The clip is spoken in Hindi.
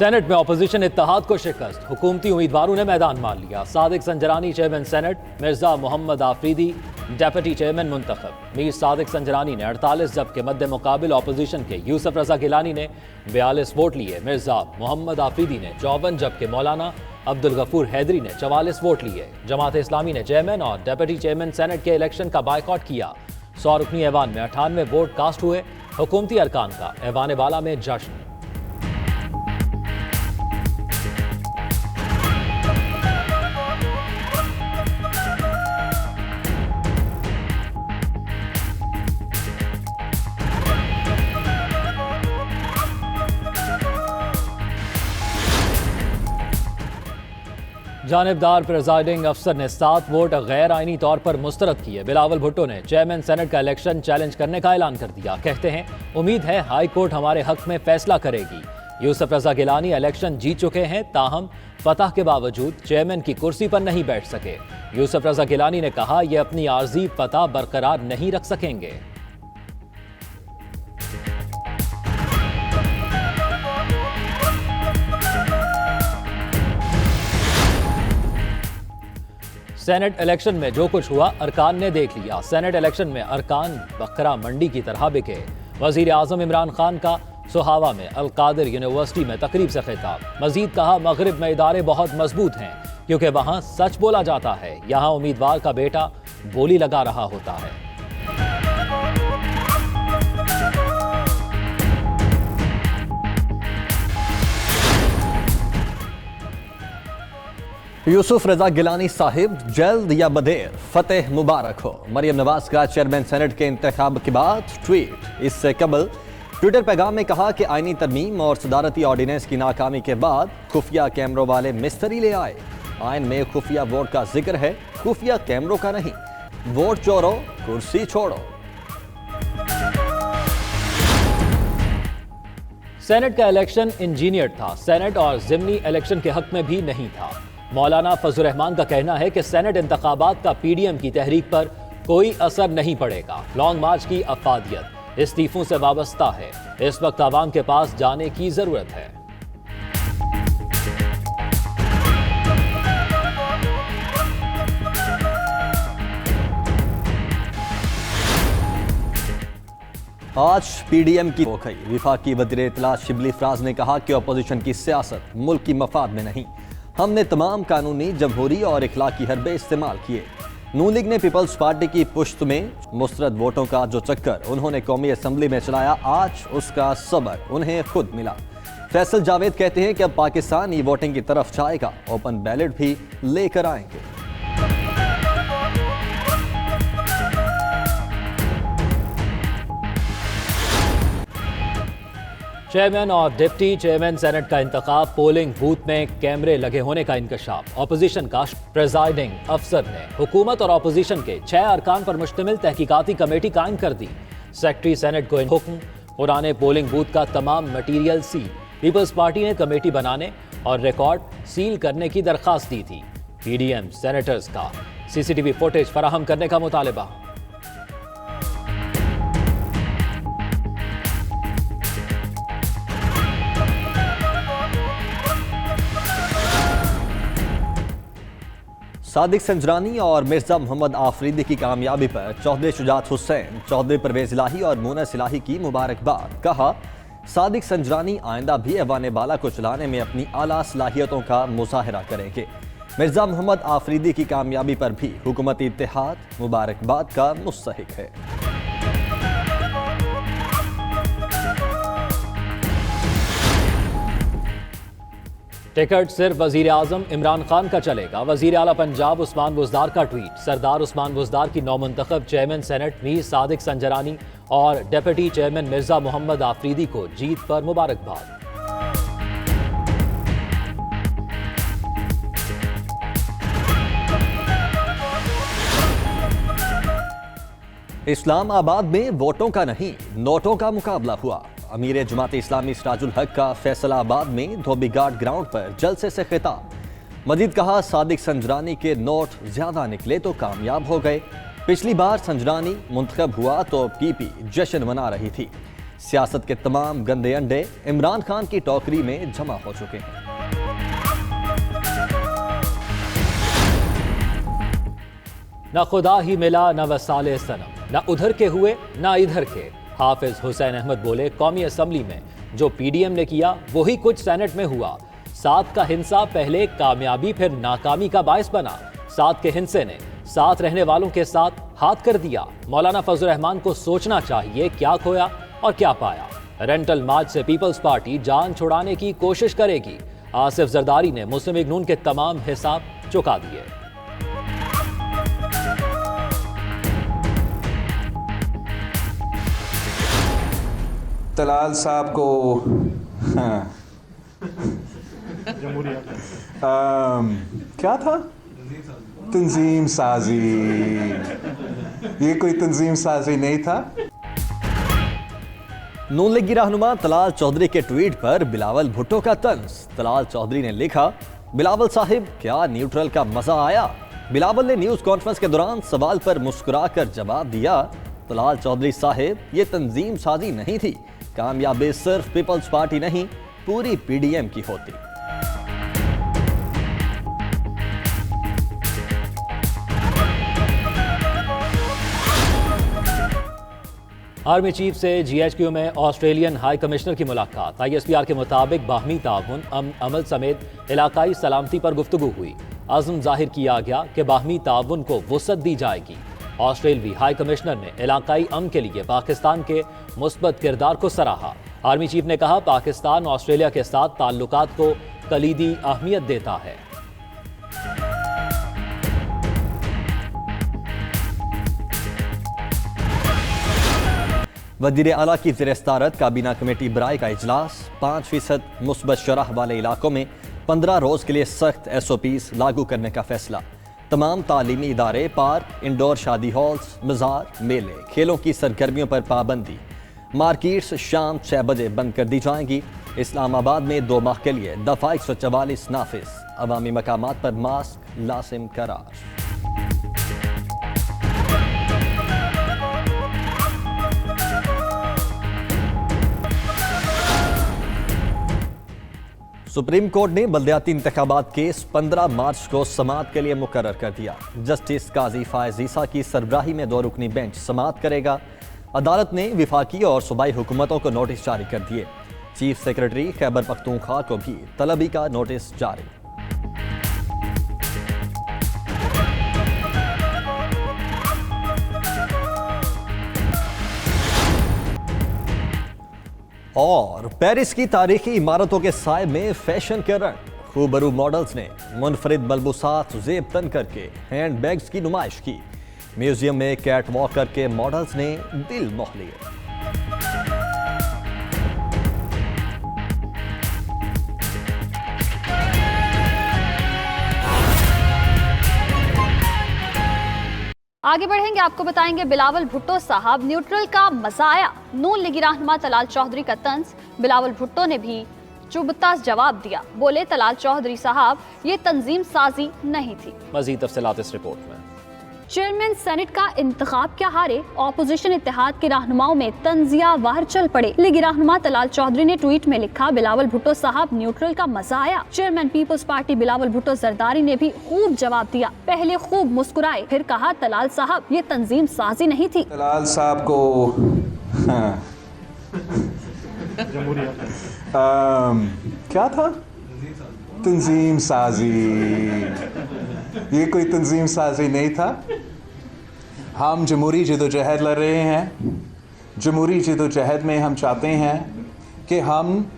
सेनेट में अपोजिशन इत्तेहाद को शिकस्त, हुकूमती उम्मीदवारों ने मैदान मार लिया। Sadiq Sanjrani chairman senate, Mirza Mohammad Afridi deputy chairman मुंतखब। मीर सादिक संजरानी ने 48 जबकि मद्दे मुकाबिल अपोजिशन के यूसुफ रजा गिलानी ने 42 वोट लिए। मिर्जा मोहम्मद आफरीदी ने 54 जबकि मौलाना अब्दुल गफूर हैदरी ने 44 वोट लिए। जमात इस्लामी ने चेयरमैन और डेप्यूटी चेयरमैन सेनेट के इलेक्शन का बायकॉट किया। 100 रुकनी ऐवान में 98 वोट कास्ट हुए। हुकूमती अरकान का ऐवान बाला में जश्न। जानिबदार प्रिजाइडिंग अफसर ने 7 वोट गैर आईनी तौर पर मुस्तरद किए। बिलावल भुट्टो ने चेयरमैन सेनेट का इलेक्शन चैलेंज करने का ऐलान कर दिया। कहते हैं उम्मीद है हाई कोर्ट हमारे हक में फैसला करेगी। यूसुफ रजा गिलानी इलेक्शन जीत चुके हैं, ताहम फतह के बावजूद चेयरमैन की कुर्सी पर नहीं बैठ सके। यूसुफ रजा गिलानी ने कहा यह अपनी आर्जी फतह बरकरार नहीं रख सकेंगे। सेनेट इलेक्शन में जो कुछ हुआ अरकान ने देख लिया। सेनेट इलेक्शन में अरकान बकरा मंडी की तरह बिके। वजीर आजम इमरान खान का सुहावा में अलकादिर यूनिवर्सिटी में तकरीब से खिताब। मजीद कहा मगरिब में इदारे बहुत मजबूत हैं क्योंकि वहां सच बोला जाता है, यहां उम्मीदवार का बेटा बोली लगा रहा होता है। यूसुफ रजा गिलानी साहिब जल्द या बदेर फतेह मुबारक हो। मरियम नवाज का चेयरमैन सेनेट के इंतखाब के बाद ट्वीट। इससे कबल ट्विटर पैगाम में कहा कि आईनी तरमीम और सदारती ऑर्डिनेंस की नाकामी के बाद खुफिया कैमरों वाले मिस्त्री ले आए। आइन में खुफिया वोट का जिक्र है, खुफिया कैमरों का नहीं। वोट चोरो कुर्सी छोड़ो। सेनेट का इलेक्शन इंजीनियर था। सेनेट और जिमनी इलेक्शन के हक में भी नहीं था। मौलाना फजल रहमान का कहना है कि सेनेट इंतखाबात का पीडीएम की तहरीक पर कोई असर नहीं पड़ेगा। लॉन्ग मार्च की अफादियत इस्तीफों से वाबस्ता है। इस वक्त आवाम के पास जाने की जरूरत है। आज पीडीएम की हो गई। विफाकी वज़ीर इत्तला शिबली फराज ने कहा कि अपोजिशन की सियासत मुल्क की मफाद में नहीं। हमने तमाम कानूनी, जमहूरी और इखलाकी हरबे इस्तेमाल किए। नून लीग ने पीपल्स पार्टी की पुश्त में मुस्तरद वोटों का जो चक्कर उन्होंने कौमी असम्बली में चलाया, आज उसका सबक उन्हें खुद मिला। फैसल जावेद कहते हैं कि अब पाकिस्तान ई वोटिंग की तरफ जाएगा, ओपन बैलेट भी लेकर आएंगे। चेयरमैन और डिप्टी चेयरमैन सेनेट का इंतखाब, पोलिंग बूथ में कैमरे लगे होने का इंकशाफ। अपोजिशन का प्रिजाइडिंग अफसर ने हुकूमत और अपोजिशन के 6 अरकान पर मुश्तमिल तहकीकाती कमेटी कायम कर दी। सेक्रेटरी सेनेट को हुक्म, पुराने पोलिंग बूथ का तमाम मटीरियल सील। पीपल्स पार्टी ने कमेटी बनाने और रिकॉर्ड सील करने की दरख्वास्त दी थी। पीडीएम सेनेटर्स का सीसीटीवी फुटेज फराहम करने का मुतालबा। सादिक संजरानी और मिर्जा मोहम्मद आफरीदी की कामयाबी पर चौधरी शुजात हुसैन, चौधरी परवेज इलाही और मुनस इलाही की मुबारकबाद। कहा सादिक संजरानी आइंदा भी ऐवान बाला को चलाने में अपनी आला सलाहियतों का मुजाहरा करेंगे। मिर्जा मोहम्मद आफरीदी की कामयाबी पर भी हुकूमती इत्तेहाद मुबारकबाद का मुस्तहिक है। टिकट सिर्फ वजीर आजम इमरान खान का चलेगा। वजीर आला पंजाब उस्मान बुज़दार का ट्वीट। सरदार उस्मान बुज़दार की नौमुंतखब चेयरमैन सेनेट मीर सादिक संजरानी और डेप्यूटी चेयरमैन मिर्जा मोहम्मद आफरीदी को जीत पर मुबारकबाद। इस्लामाबाद में वोटों का नहीं, नोटों का मुकाबला हुआ। अमीर जमात इस्लामी सिराजुल हक का फैसलाबाद में धोबी घाट ग्राउंड पर जलसे से खिताब। मजीद कहा सादिक संजरानी के नोट ज्यादा निकले तो कामयाब हो गए। पिछली बार संजरानी मुंतखब हुआ तो पीपी जश्न मना रही थी। सियासत के तमाम गंदे अंडे इमरान खान की टोकरी में जमा हो चुके हैं। न खुदा ही मिला न वसाले सनम, न उधर के हुए न इधर के। हाफिज हुसैन अहमद बोले, कौमी असम्बली में जो पीडीएम ने किया वही कुछ सेनेट में हुआ। साथ का हिंसा पहले कामयाबी फिर नाकामी का बायस बना। साथ के हिंसे ने साथ रहने वालों के साथ हाथ कर दिया। मौलाना फजल रहमान को सोचना चाहिए क्या खोया और क्या पाया। रेंटल मार्च से पीपल्स पार्टी जान छुड़ाने की कोशिश करेगी। आसिफ जरदारी ने मुस्लिम लीग नून के तमाम हिसाब चुका दिए। तलाल साहब को क्या था? तंजीम साजी। ये कोई तंजीम साजी नहीं था। नून लीगी रहनुमा तलाल चौधरी के ट्वीट पर बिलावल भुट्टो का तंज। तलाल चौधरी ने लिखा, बिलावल साहिब क्या न्यूट्रल का मजा आया। बिलावल ने न्यूज कॉन्फ्रेंस के दौरान सवाल पर मुस्कुराकर जवाब दिया, तलाल चौधरी साहिब ये तंजीम साजी नहीं थी, कामयाबी सिर्फ पीपल्स पार्टी नहीं पूरी पीडीएम की होती। आर्मी चीफ से जीएचक्यू में ऑस्ट्रेलियन हाई कमिश्नर की मुलाकात। आईएसपीआर के मुताबिक बाहमी ताउन अमल समेत इलाकाई सलामती पर गुफ्तगू हुई। अज़्म जाहिर किया गया कि बाहमी ताउन को वुसअत दी जाएगी। ऑस्ट्रेलवी हाई कमिश्नर ने इलाकाई अमन के लिए पाकिस्तान के मुस्बत किरदार को सराहा। आर्मी चीफ ने कहा, पाकिस्तान ऑस्ट्रेलिया के साथ ताल्लुकात को कलीदी अहमियत देता है। वज़ीर आला की ज़ेर-ए-सदारत काबीना कमेटी बराए का इजलास। 5% मुस्बत शरह वाले इलाकों में 15 रोज के लिए सख्त SOPs लागू करने का फैसला। तमाम तालीमी इदारे, पार्क, इंडोर शादी हॉल्स, मज़ार, मेले, खेलों की सरगर्मियों पर पाबंदी। मार्केट्स शाम 6 बजे बंद कर दी जाएंगी। इस्लामाबाद में 2 माह के लिए दफ़ा 144 नाफिज। अवामी मकामात पर मास्क लाजिम करार। सुप्रीम कोर्ट ने बल्दियाती इंतखाबात केस 15 मार्च को समाअत के लिए मुकर्रर कर दिया। जस्टिस काजी फायज ईसा की सरबराही में 2 रुकनी बेंच समाअत करेगा। अदालत ने विफाकी और सूबाई हुकूमतों को नोटिस जारी कर दिए। चीफ सेक्रेटरी खैबर पख्तूनख्वा को भी तलबी का नोटिस जारी। और पेरिस की तारीखी इमारतों के साए में फैशन के रंग। खूबरू मॉडल्स ने मुनफरिद मलबूसात जेब तन करके हैंड बैग्स की नुमाइश की। म्यूजियम में कैट वॉक करके मॉडल्स ने दिल मोह लिए। आगे बढ़ेंगे, आपको बताएंगे बिलावल भुट्टो साहब न्यूट्रल का मजा आया। नून लीगी रहनुमा तलाल चौधरी का तंज। बिलावल भुट्टो ने भी चुभता जवाब दिया। बोले, तलाल चौधरी साहब ये तंजीम साजी नहीं थी। मजीद तफसीलात इस रिपोर्ट में। चेयरमैन सेनेट का इंतखाब क्या हारे, ऑपोजिशन इत्तेहाद के रहनुमाओं में तंजिया वार चल पड़े। लीगी रहनुमा तलाल चौधरी ने ट्वीट में लिखा, बिलावल भुट्टो साहब न्यूट्रल का मजा आया। चेयरमैन पीपल्स पार्टी बिलावल भुट्टो जरदारी ने भी खूब जवाब दिया। पहले खूब मुस्कुराए, फिर कहा, तलाल साहब ये तंजीम साजी नहीं थी। तलाल साहब को क्या था? तंजीम साजी। ये कोई तंजीम साजी नहीं था। हम जमहूरी जदोजहद लड़ रहे हैं। जमहूरी जदोजहद में हम चाहते हैं कि हम